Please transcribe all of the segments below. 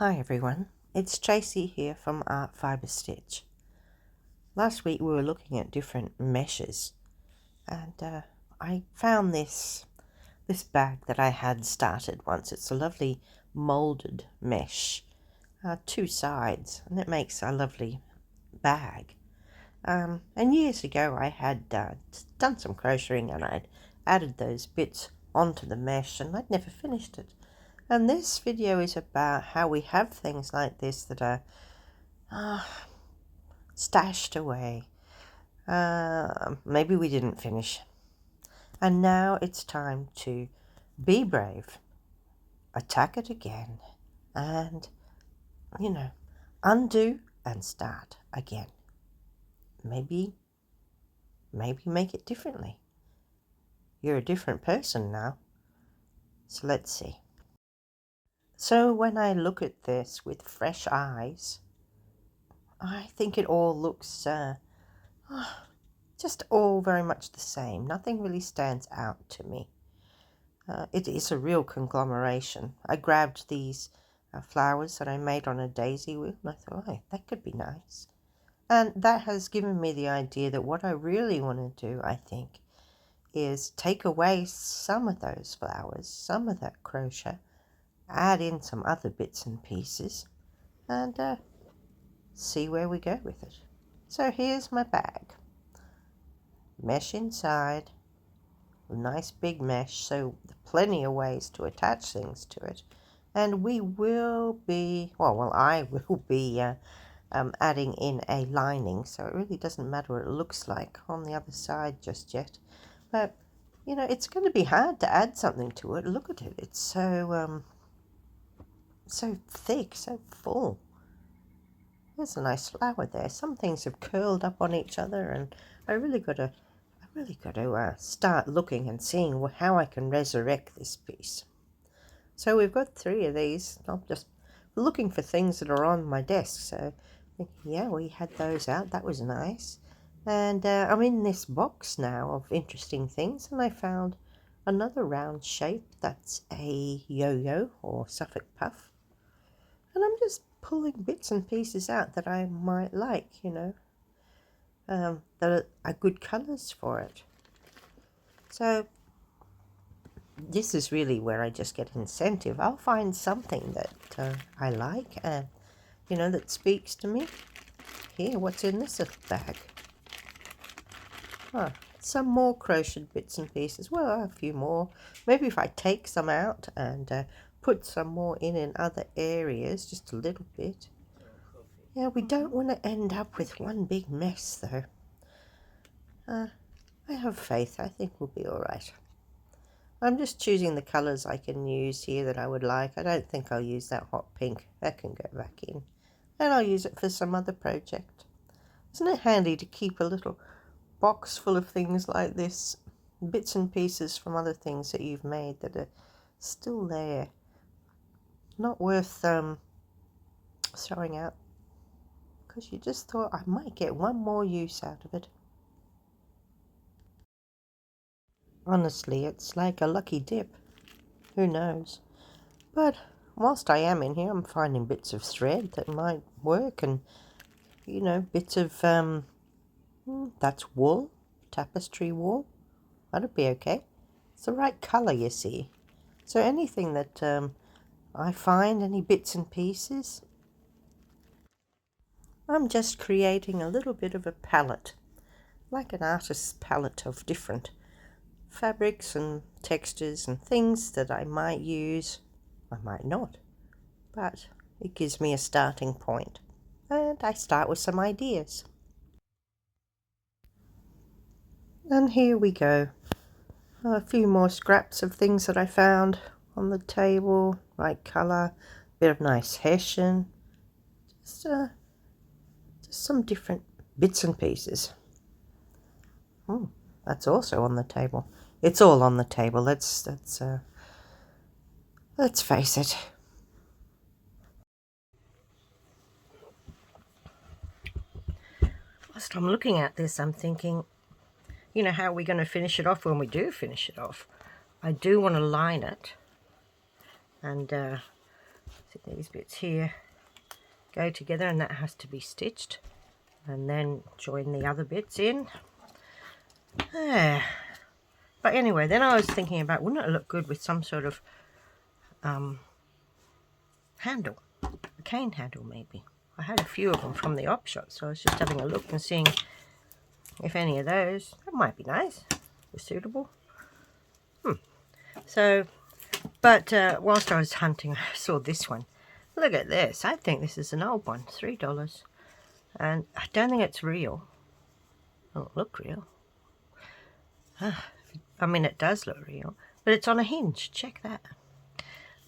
Hi everyone, it's Tracy here from Art Fiber Stitch. Last week we were looking at different meshes and I found this bag that I had started once. It's a lovely molded mesh, two sides, and it makes a lovely bag. And years ago I had done some crocheting and I'd added those bits onto the mesh and I'd never finished it. And this video is about how we have things like this that are stashed away. Maybe we didn't finish. And now it's time to be brave, attack it again, and, undo and start again. Maybe make it differently. You're a different person now. So let's see. So when I look at this with fresh eyes, I think it all looks just all very much the same. Nothing really stands out to me. It is a real conglomeration. I grabbed these flowers that I made on a daisy wheel and I thought, oh, that could be nice. And that has given me the idea that what I really want to do, I think, is take away some of those flowers, some of that crochet, add in some other bits and pieces, and see where we go with it. So here's my bag. Mesh inside, a nice big mesh, so plenty of ways to attach things to it. And we will be, I will be adding in a lining, so it really doesn't matter what it looks like on the other side just yet. But, it's going to be hard to add something to it. Look at it. It's so thick, so full. There's a nice flower there. Some things have curled up on each other, and I really got to start looking and seeing how I can resurrect this piece. So we've got 3 of these. I'm just looking for things that are on my desk. So yeah, we had those out. That was nice. And I'm in this box now of interesting things, and I found another round shape that's a yo-yo or Suffolk puff. And I'm just pulling bits and pieces out that I might like, that are good colours for it. So this is really where I just get incentive. I'll find something that I like and, that speaks to me. Here, what's in this little bag? Some more crocheted bits and pieces. Well, a few more. Maybe if I take some out and put some more in other areas, just a little bit. Yeah, we don't want to end up with one big mess, though. I have faith. I think we'll be all right. I'm just choosing the colours I can use here that I would like. I don't think I'll use that hot pink. That can go back in. And I'll use it for some other project. Isn't it handy to keep a little box full of things like this? Bits and pieces from other things that you've made that are still there. Not worth throwing out. Because you just thought I might get one more use out of it. Honestly, it's like a lucky dip. Who knows? But whilst I am in here, I'm finding bits of thread that might work, and bits of that's wool, tapestry wool. That'd be okay. It's the right colour, you see. So anything that I find, any bits and pieces, I'm just creating a little bit of a palette, like an artist's palette of different fabrics and textures and things that I might use. I might not, but it gives me a starting point, and I start with some ideas. And here we go. A few more scraps of things that I found on the table, right colour, bit of nice hessian, just some different bits and pieces. That's also on the table. It's all on the table. Let's face it. Whilst I'm looking at this, I'm thinking, how are we going to finish it off when we do finish it off? I do want to line it and So these bits here go together, and that has to be stitched, and then join the other bits in. But anyway, then I was thinking about, wouldn't it look good with some sort of handle, a cane handle maybe. I had a few of them from the op shop, so I was just having a look and seeing if any of those, that might be nice, were suitable. So, but whilst I was hunting, I saw this one. Look at this. I think this is an old one, $3. And I don't think it's real. Doesn't look real. I mean, it does look real, but it's on a hinge. Check that.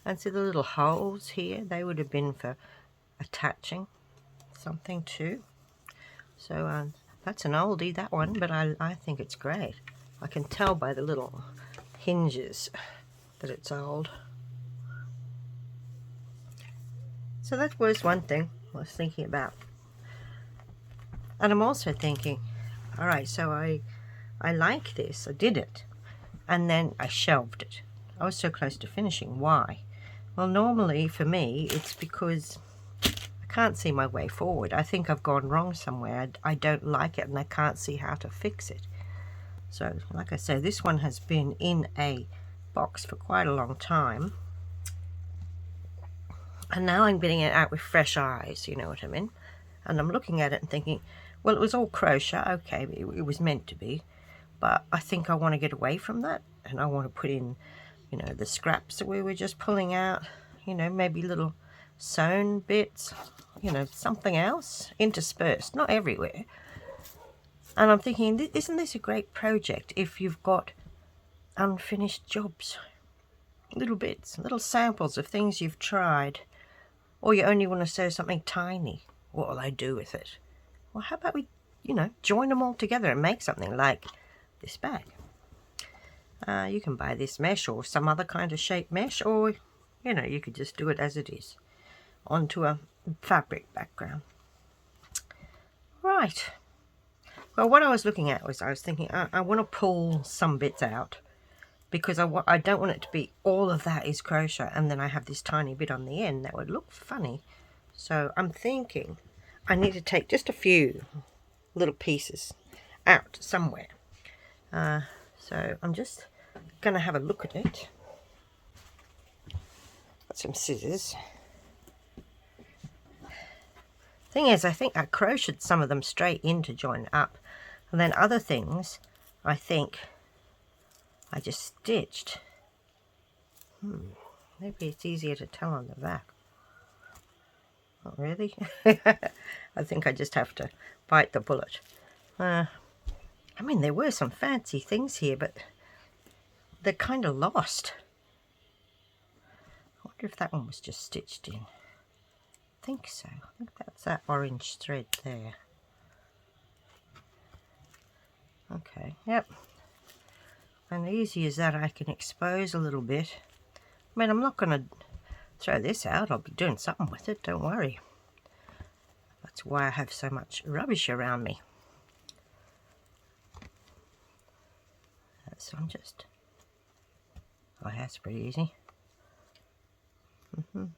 And see the little holes here? They would have been for attaching something to. So that's an oldie, that one, but I think it's great. I can tell by the little hinges that it's old. So that was one thing I was thinking about. And I'm also thinking, all right, so I like this. I did it. And then I shelved it. I was so close to finishing. Why? Well, normally for me, it's because I can't see my way forward. I think I've gone wrong somewhere. I don't like it, and I can't see how to fix it. So, like I say, this one has been in a box for quite a long time. And now I'm getting it out with fresh eyes, you know what I mean? And I'm looking at it and thinking, well, it was all crochet. Okay, it was meant to be. But I think I want to get away from that. And I want to put in, you know, the scraps that we were just pulling out. You know, maybe little sewn bits. You know, something else interspersed, not everywhere. And I'm thinking, isn't this a great project if you've got unfinished jobs? Little bits, little samples of things you've tried. Or you only want to sew something tiny. What will I do with it? Well, how about we, you know, join them all together and make something like this bag. You can buy this mesh or some other kind of shape mesh, or, you know, you could just do it as it is onto a fabric background. Right. Well, what I was looking at was I was thinking I want to pull some bits out because I don't want it to be all of that is crochet and then I have this tiny bit on the end. That would look funny. So I'm thinking I need to take just a few little pieces out somewhere. So I'm just going to have a look at it. Got some scissors. Thing is, I think I crocheted some of them straight in to join up. And then other things, I think I just stitched. Maybe it's easier to tell on the back. Not really. I think I just have to bite the bullet. I mean, there were some fancy things here, but they're kind of lost. I wonder if that one was just stitched in. I think so. I think that's that orange thread there. Okay, yep. And easy as that, I can expose a little bit. I mean, I'm not going to throw this out. I'll be doing something with it, don't worry. That's why I have so much rubbish around me. So I'm just... Oh, that's pretty easy. And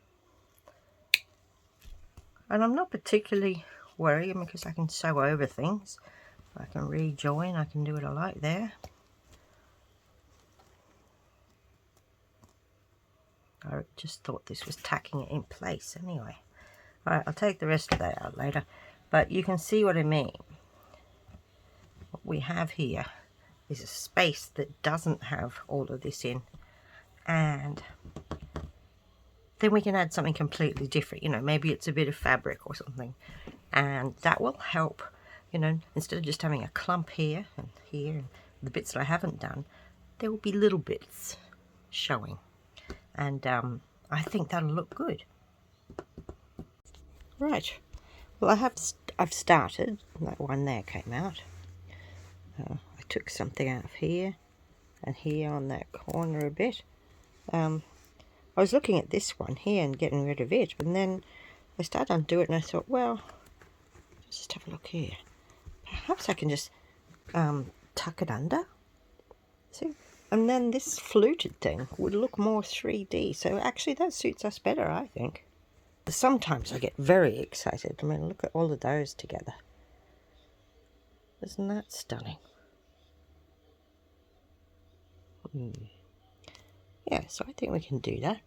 I'm not particularly worried because I can sew over things. I can rejoin, I can do what I like there. I just thought this was tacking it in place anyway. Alright, I'll take the rest of that out later. But you can see what I mean. What we have here is a space that doesn't have all of this in. And then we can add something completely different. You know, maybe it's a bit of fabric or something. And that will help, you know, instead of just having a clump here and the bits that I haven't done, there will be little bits showing. And I think that'll look good. Right. Well, I've started. That one there came out. I took something out of here and here on that corner a bit. I was looking at this one here and getting rid of it, but then I started to undo it and I thought, well, let's just have a look here. Perhaps I can just tuck it under. See, And then this fluted thing would look more 3D. So actually that suits us better, I think. Sometimes I get very excited. I mean, look at all of those together. Isn't that stunning? Yeah, so I think we can do that.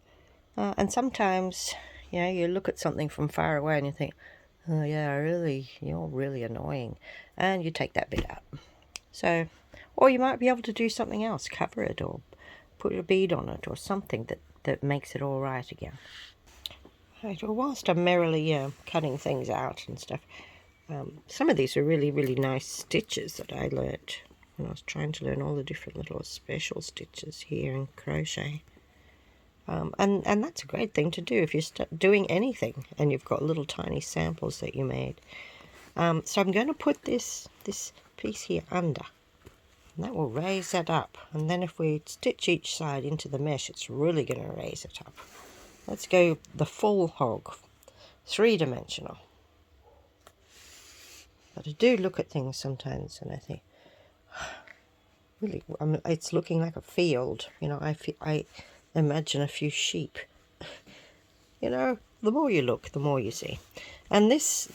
And sometimes, you know, you look at something from far away and you think, oh yeah, you're really annoying. And you take that bit out. So, or you might be able to do something else, cover it or put a bead on it or something that makes it all right again. Right, well, whilst I'm merrily cutting things out and stuff, some of these are really, really nice stitches that I learnt when I was trying to learn all the different little special stitches here in crochet. And that's a great thing to do if you're doing anything and you've got little tiny samples that you made. So I'm going to put this piece here under, and that will raise that up. And then if we stitch each side into the mesh, it's really going to raise it up. Let's go the full hog, 3-dimensional. But I do look at things sometimes and I think, really, it's looking like a field. You know, I imagine a few sheep. You know, the more you look, the more you see. And this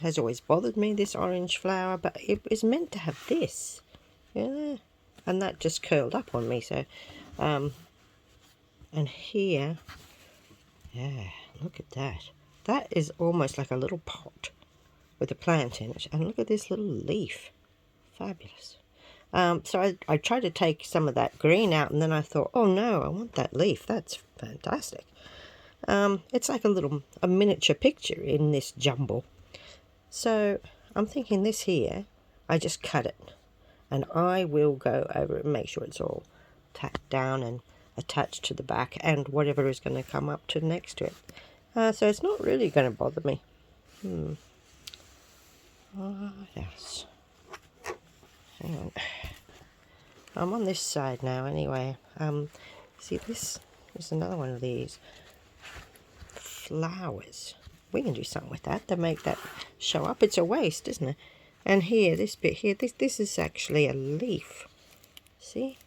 has always bothered me, this orange flower, but it is meant to have this. Yeah, and that just curled up on me. So, and here, yeah, look at that. That is almost like a little pot with a plant in it. And look at this little leaf. Fabulous. So I tried to take some of that green out, and then I thought, oh no, I want that leaf. That's fantastic. It's like a miniature picture in this jumble. So I'm thinking this here, I just cut it, and I will go over it and make sure it's all tacked down and attached to the back and whatever is going to come up to next to it. So it's not really going to bother me. Yes. Hang on. I'm on this side now anyway. See, this is another one of these flowers. We can do something with that to make that show up. It's a waste, isn't it? And here, this bit here, this is actually a leaf. See?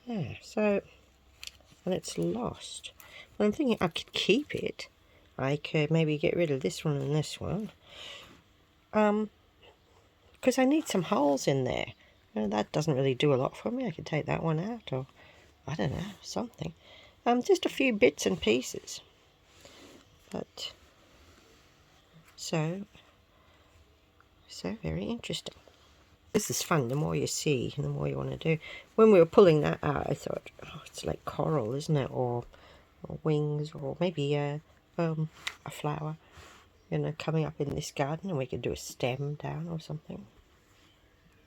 Yeah, so, and it's lost. Well, I'm thinking I could keep it. I could maybe get rid of this one and this one. Because I need some holes in there. Well, that doesn't really do a lot for me. I could take that one out, or I don't know, something. Just a few bits and pieces. But so very interesting. This is fun. The more you see, the more you want to do. When we were pulling that out, I thought, oh, it's like coral, isn't it? Or wings, or maybe a flower, you know, coming up in this garden, and we could do a stem down or something.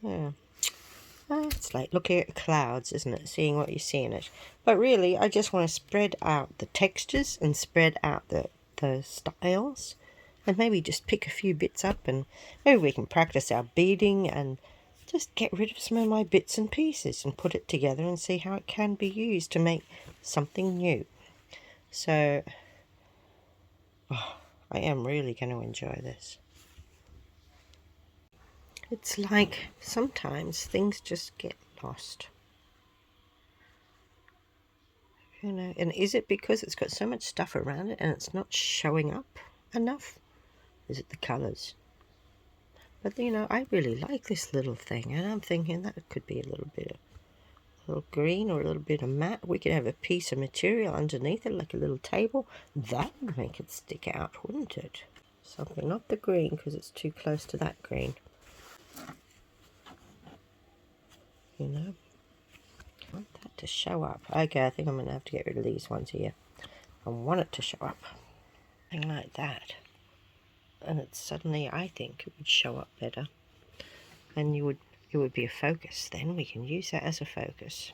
Yeah. It's like looking at the clouds, isn't it? Seeing what you see in it. But really, I just want to spread out the textures and spread out the styles. And maybe just pick a few bits up, and maybe we can practice our beading and just get rid of some of my bits and pieces and put it together and see how it can be used to make something new. So, I am really going to enjoy this. It's like sometimes things just get lost. You know, and is it because it's got so much stuff around it and it's not showing up enough? Is it the colours? But, you know, I really like this little thing, and I'm thinking that it could be a little green or a little bit of matte. We could have a piece of material underneath it, like a little table. That would make it stick out, wouldn't it? Something, not the green, because it's too close to that green. You know, I want that to show up. Okay, I think I'm going to have to get rid of these ones here. I want it to show up. Something like that. And it's suddenly, I think, it would show up better. And it would be a focus then. We can use that as a focus.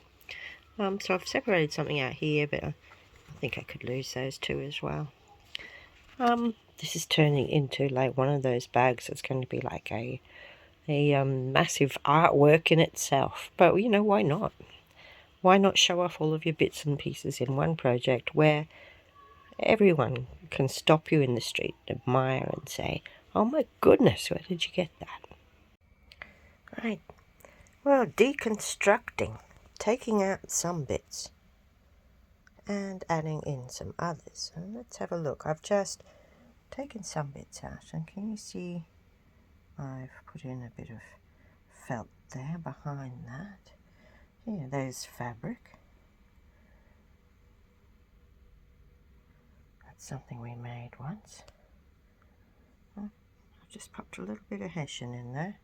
So I've separated something out here, but I think I could lose those two as well. This is turning into like one of those bags that's going to be like a massive artwork in itself. But, you know, why not? Why not show off all of your bits and pieces in one project where everyone can stop you in the street, admire and say, oh my goodness, where did you get that? Right. Well, deconstructing, taking out some bits and adding in some others. And let's have a look. I've just taken some bits out, and can you see I've put in a bit of felt there behind that. Yeah, there's fabric. That's something we made once. I've just popped a little bit of hessian in there.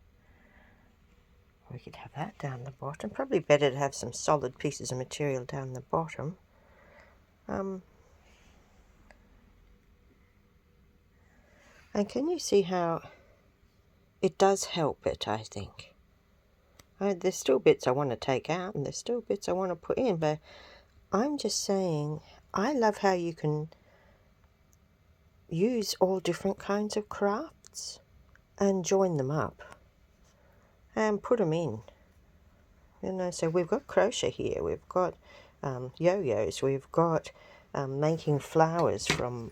We could have that down the bottom. Probably better to have some solid pieces of material down the bottom. And can you see how it does help it, I think. There's still bits I want to take out, and there's still bits I want to put in, but I'm just saying, I love how you can use all different kinds of crafts and join them up and put them in. You know, so we've got crochet here, we've got yo-yos, we've got making flowers from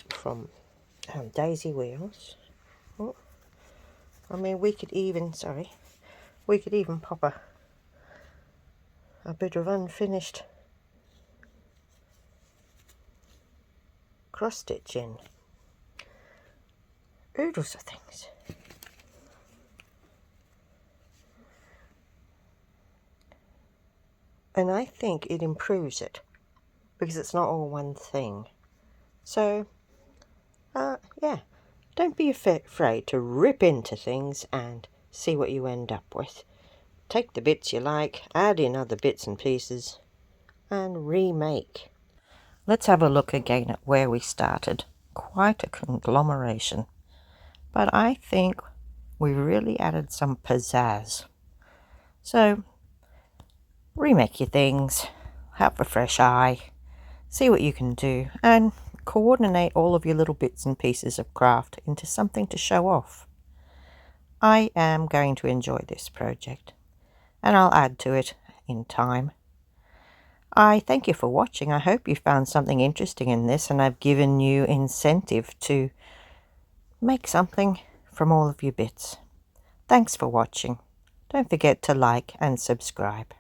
daisy wheels. Oh, I mean, we could even pop a bit of unfinished cross stitch in. Oodles of things. And I think it improves it because it's not all one thing. So, yeah, don't be afraid to rip into things and see what you end up with. Take the bits you like, add in other bits and pieces, and remake. Let's have a look again at where we started. Quite a conglomeration. But I think we really added some pizzazz. So, remake your things, have a fresh eye, see what you can do, and coordinate all of your little bits and pieces of craft into something to show off. I am going to enjoy this project, and I'll add to it in time. I thank you for watching. I hope you found something interesting in this, and I've given you incentive to make something from all of your bits. Thanks for watching. Don't forget to like and subscribe.